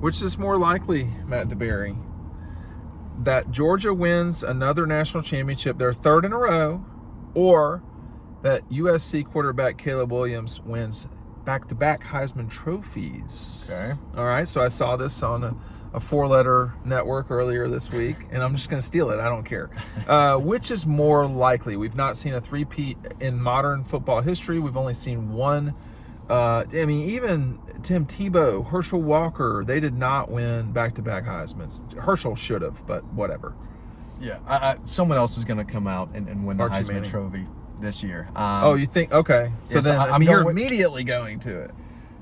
Which is more likely, Matt DeBerry, that Georgia wins another national championship, their third in a row, or that USC quarterback Caleb Williams wins back-to-back Heisman trophies? Okay. All right, so I saw this on a four-letter network earlier this week, and I'm just going to steal it. I don't care. Which is more likely? We've not seen a three-peat in modern football history. We've only seen one. Even Tim Tebow, Herschel Walker, they did not win back-to-back Heismans. Herschel should have, but whatever. Yeah, someone else is going to come out and win the Archie Heisman Manning. Trophy this year. You think? Okay. So then you're immediately going to it.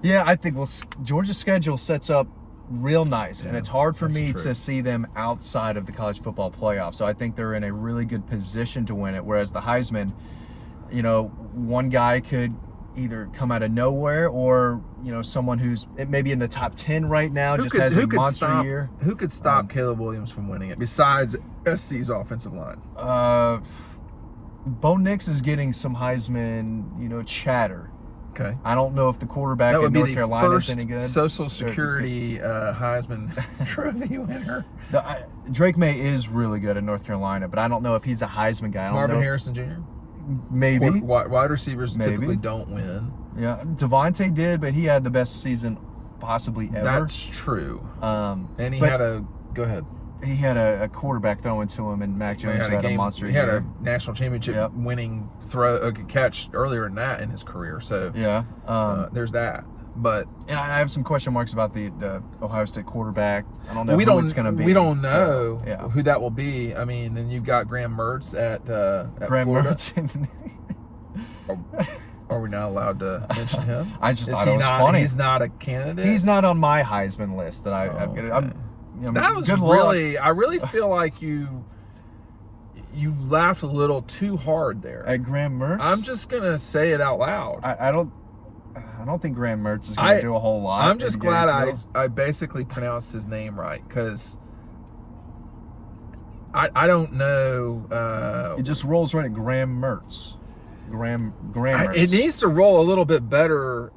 Yeah, I think Georgia's schedule sets up real nice, and it's hard for me to see them outside of the college football playoff. So I think they're in a really good position to win it, whereas the Heisman, one guy could either come out of nowhere or, someone who's maybe in the top 10 right now has a monster year. Who could stop Caleb Williams from winning it besides SC's offensive line? Bo Nix is getting some Heisman, chatter. Okay. I don't know if the quarterback in North Carolina is any good. Social Security Heisman Trophy winner. Drake May is really good in North Carolina, but I don't know if he's a Heisman guy. Marvin Harrison Jr.? Maybe. Wide receivers typically don't win. Yeah, Devontae did, but he had the best season possibly ever. That's true. And he had go ahead. He had a quarterback throwing to him, and Mac Jones had a monster year. He had a national championship winning catch earlier than that in his career. So there's that. But I have some question marks about the Ohio State quarterback. I don't know who it's going to be. We don't know who that will be. I mean, and you've got Graham Mertz at Graham Florida. Mertz. Are we not allowed to mention him? I just thought it was funny. He's not a candidate? He's not on my Heisman list that I've got. That was really. I really feel like you laughed a little too hard there at Graham Mertz. I'm just gonna say it out loud. I don't think Graham Mertz is going to do a whole lot. I'm just glad I basically pronounced his name right, because I don't know. It just rolls right at Graham Mertz. Graham Mertz. It needs to roll a little bit better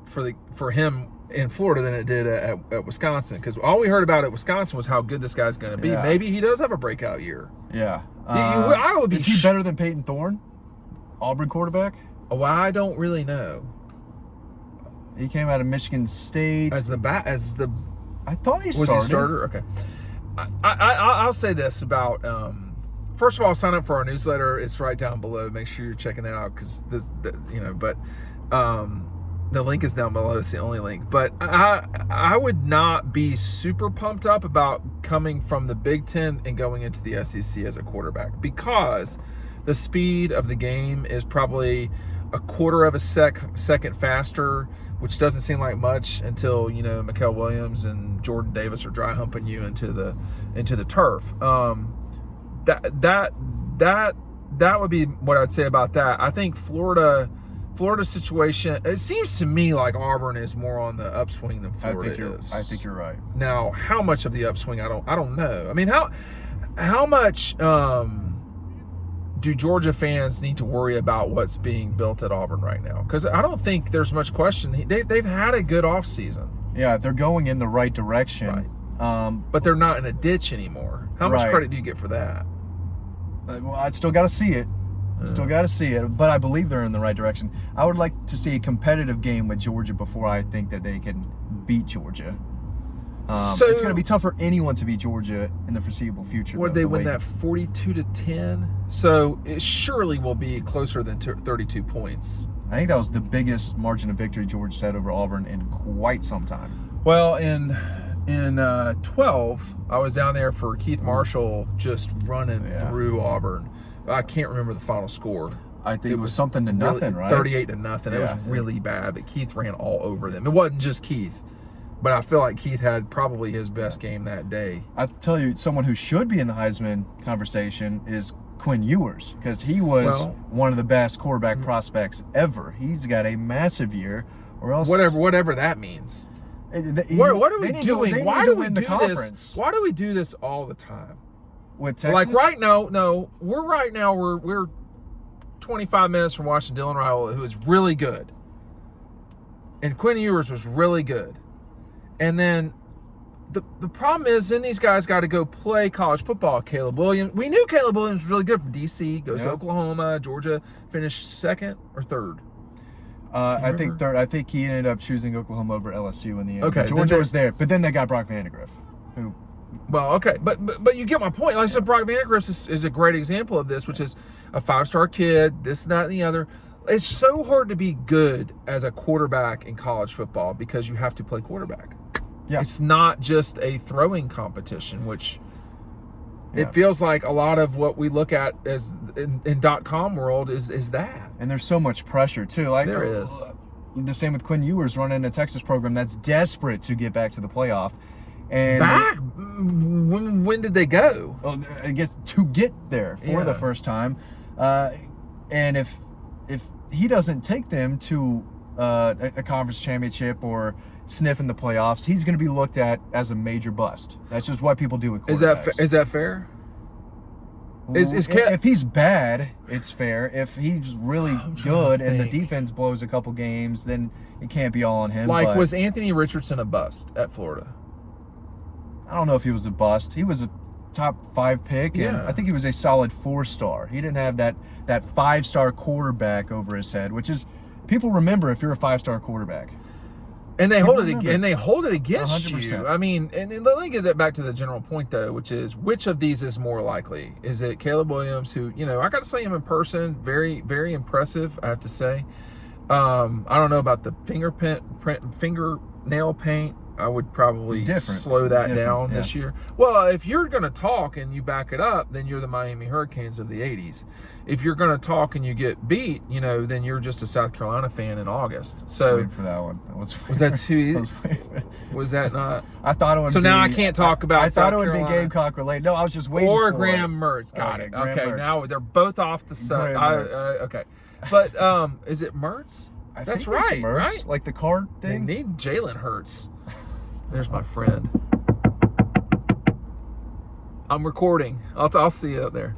for him in Florida than it did at Wisconsin, because all we heard about at Wisconsin was how good this guy's going to be. Yeah. Maybe he does have a breakout year. Yeah. I would be. Is he better than Peyton Thorne, Auburn quarterback? Well, I don't really know. He came out of Michigan State as the. I thought he started. Was he starter? Okay. I'll say this about. First of all, sign up for our newsletter. It's right down below. Make sure you're checking that out, because the link is down below. It's the only link. But I would not be super pumped up about coming from the Big Ten and going into the SEC as a quarterback, because the speed of the game is probably a quarter of a second faster, which doesn't seem like much until Mikael Williams and Jordan Davis are dry humping you into the turf. That would be what I'd say about that. I think Florida situation, it seems to me like Auburn is more on the upswing than Florida is. I think you're right. Now, how much of the upswing, I don't know. I mean, how much do Georgia fans need to worry about what's being built at Auburn right now? Because I don't think there's much question. They've had a good offseason. Yeah, they're going in the right direction. Right. But they're not in a ditch anymore. How much credit do you get for that? Well, I still got to see it. But I believe they're in the right direction. I would like to see a competitive game with Georgia before I think that they can beat Georgia. So it's going to be tough for anyone to beat Georgia in the foreseeable future. Would they win that 42-10? So it surely will be closer than 32 points. I think that was the biggest margin of victory Georgia had over Auburn in quite some time. Well, in 12, I was down there for Keith Marshall just running through Auburn. I can't remember the final score. I think it was something to nothing, right? 38-0. It was really bad, but Keith ran all over them. It wasn't just Keith, but I feel like Keith had probably his best game that day. I tell you, someone who should be in the Heisman conversation is Quinn Ewers, because he was one of the best quarterback prospects ever. He's got a massive year, or else whatever that means. What are we doing? Why do we do this? Why do we do this all the time? With Texas? Like we're 25 minutes from watching Dylan Raiola, who is really good. And Quinn Ewers was really good. And then the problem is then these guys got to go play college football. Caleb Williams. We knew Caleb Williams was really good from DC, goes to Oklahoma, Georgia, finished second or third. I think third. I think he ended up choosing Oklahoma over LSU in the end. Okay, Georgia was there, but then they got Brock Vandagriff, who. Well, okay, but you get my point. Like I said, Brock Vandagriff is a great example of this, which is a 5-star kid, this, that, and the other. It's so hard to be good as a quarterback in college football because you have to play quarterback. Yeah. It's not just a throwing competition, which it feels like a lot of what we look at as in .com world is that. And there's so much pressure too. Like there is. The same with Quinn Ewers running a Texas program that's desperate to get back to the playoff. And back? When did they go? Well, I guess to get there for the first time. And if he doesn't take them to a conference championship or sniff in the playoffs, he's going to be looked at as a major bust. That's just what people do with quarterbacks. Is that fair? Well, if he's bad, it's fair. If he's really good and the defense blows a couple games, then it can't be all on him. Like, was Anthony Richardson a bust at Florida? I don't know if he was a bust. He was a top 5 pick, and I think he was a solid 4-star. He didn't have that 5-star quarterback over his head, which is, people remember if you're a 5-star quarterback. And they hold it against 100%. you. I mean, and let me get that back to the general point though, which is which of these is more likely? Is it Caleb Williams, who, I got to say him in person, very, very impressive, I have to say. I don't know about the fingernail paint. I would probably slow that down this year. Well, if you're going to talk and you back it up, then you're the Miami Hurricanes of the 80s. If you're going to talk and you get beat, then you're just a South Carolina fan in August. So wait for that one. Was that too? Was that not? I thought it would. So now I can't talk about. I thought it would be Gamecock related. No, I was just waiting. Or for Graham Mertz. Got it. Okay, Mertz. now they're both off the side. Okay, but is it Mertz? That's right, Mertz, right? Like the card thing. They need Jalen Hurts. There's my friend. I'm recording. I'll see you up there.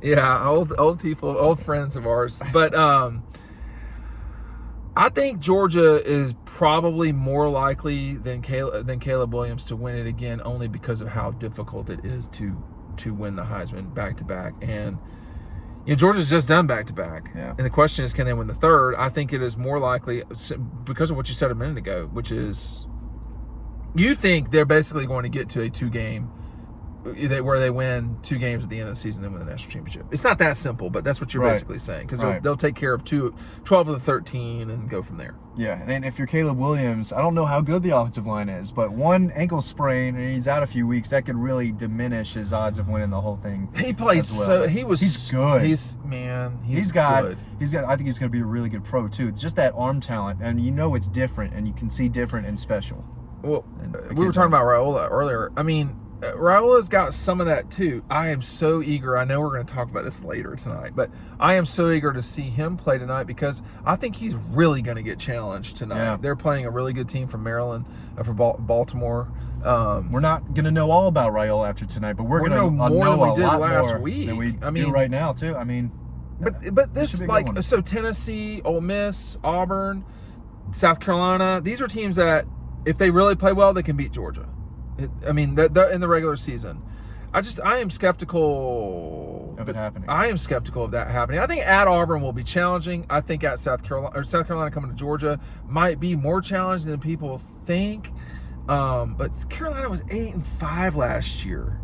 Yeah, old people, old friends of ours. But I think Georgia is probably more likely than Caleb Williams to win it again, only because of how difficult it is to win the Heisman back-to-back. And Georgia's just done back-to-back. Yeah. And the question is, can they win the third? I think it is more likely because of what you said a minute ago, which is you think they're basically going to get to a 2-game where they win 2 games at the end of the season and win the national championship. It's not that simple, but that's what you're basically saying, because they'll take care of 12 of the 13 and go from there. Yeah, and if you're Caleb Williams, I don't know how good the offensive line is, but one ankle sprain and he's out a few weeks, that could really diminish his odds of winning the whole thing. He played he's good. He's good. I think he's going to be a really good pro too. It's just that arm talent, and it's different, and you can see different and special. Well, we were talking about Raiola earlier. I mean, Raiola's got some of that too. I am so eager. I know we're going to talk about this later tonight, but I am so eager to see him play tonight because I think he's really going to get challenged tonight. Yeah. They're playing a really good team from Maryland, from Baltimore. We're not going to know all about Raiola after tonight, but we're going to know more than we did last more week. Than we do right now too. I mean, but this so Tennessee, Ole Miss, Auburn, South Carolina. These are teams that, if they really play well, they can beat Georgia. In the regular season. I am skeptical of it happening. I am skeptical of that happening. I think at Auburn will be challenging. I think at South Carolina coming to Georgia might be more challenging than people think. But Carolina was 8-5 last year.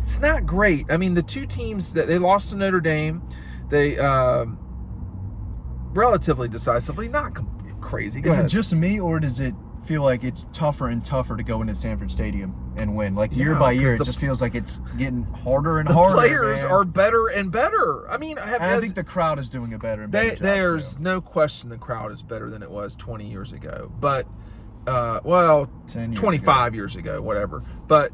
It's not great. I mean, the 2 teams that they lost to Notre Dame, they relatively decisively, not crazy. Is it just me, or does it feel like it's tougher and tougher to go into Sanford Stadium and win? Like year by year, it just feels like it's getting harder and harder. The players are better and better. I mean, I think the crowd is doing a better and better job. There's no question the crowd is better than it was 20 years ago. But, 25 years ago, whatever. But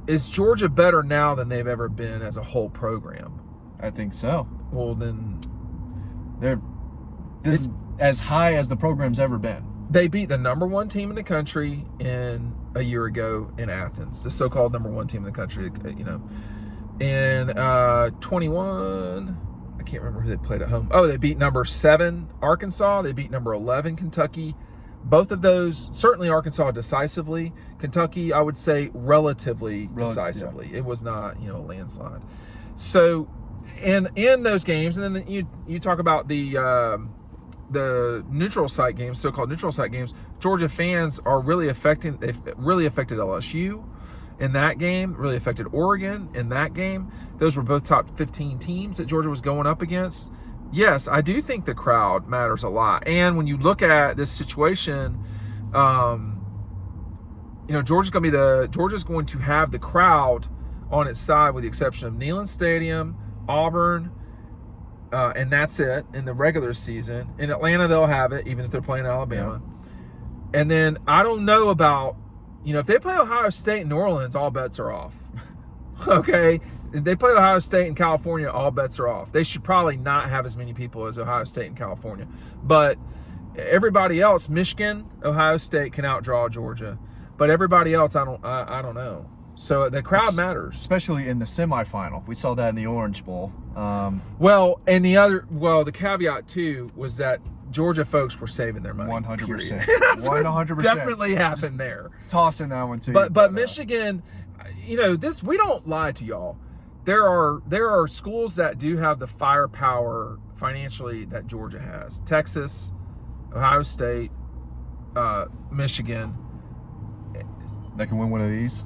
is Georgia better now than they've ever been as a whole program? I think so. Well, then this is as high as the program's ever been. They beat the number 1 team in the country a year ago in Athens, the so-called number 1 team in the country, In 21, I can't remember who they played at home. Oh, they beat number 7 Arkansas. They beat number 11 Kentucky. Both of those, certainly Arkansas decisively. Kentucky, I would say relatively decisively. Yeah. It was not, a landslide. So, in those games, and then you talk about the neutral site games, so-called neutral site games. Georgia fans are really affected LSU in that game, really affected Oregon in that game. Those were both top 15 teams that Georgia was going up against. Yes, I do think the crowd matters a lot. And when you look at this situation, Georgia's going to have the crowd on its side, with the exception of Neyland Stadium, Auburn, and that's it in the regular season. In Atlanta, they'll have it, even if they're playing Alabama. Yeah. And then I don't know about, if they play Ohio State and New Orleans, all bets are off. Okay? If they play Ohio State and California, all bets are off. They should probably not have as many people as Ohio State and California. But everybody else, Michigan, Ohio State can outdraw Georgia. But everybody else, I don't know. So the crowd matters. Especially in the semifinal. We saw that in the Orange Bowl. The caveat, too, was that Georgia folks were saving their money. 100%. 100%. Definitely happened there. Tossing that one, too. But Michigan, this, we don't lie to y'all. There are schools that do have the firepower financially that Georgia has. Texas, Ohio State, Michigan. That can win one of these?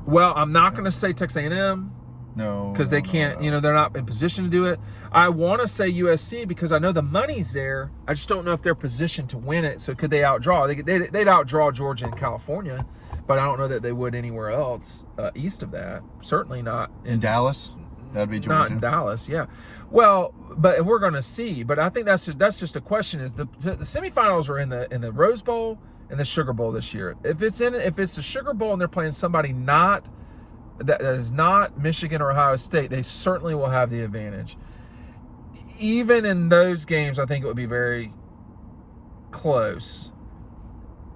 Well, I'm not going to say Texas A&M. No. Because they can't, they're not in position to do it. I want to say USC because I know the money's there. I just don't know if they're positioned to win it. So could they outdraw? They'd outdraw Georgia and California, but I don't know that they would anywhere else east of that. Certainly not in Dallas. That'd be Georgia. Not in Dallas, yeah. Well, but we're going to see. But I think that's just a question. Is the semifinals are in the Rose Bowl and the Sugar Bowl this year. If it's the Sugar Bowl and they're playing somebody that is not Michigan or Ohio State, they certainly will have the advantage. Even in those games, I think it would be very close.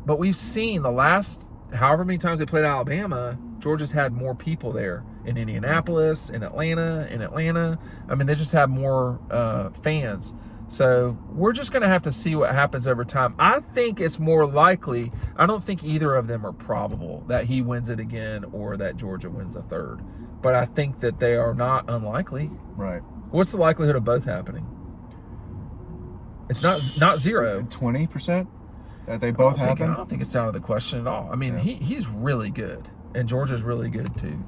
But we've seen the last however many times they played Alabama, Georgia's had more people there. In Indianapolis, in Atlanta. I mean, they just have more fans. So we're just going to have to see what happens over time. I think it's more likely, I don't think either of them are probable that he wins it again or that Georgia wins the third. But I think that they are not unlikely. Right. What's the likelihood of both happening? It's not zero. 20% that they both happen? I don't think it's out of the question at all. I mean, he's really good, and Georgia's really good too.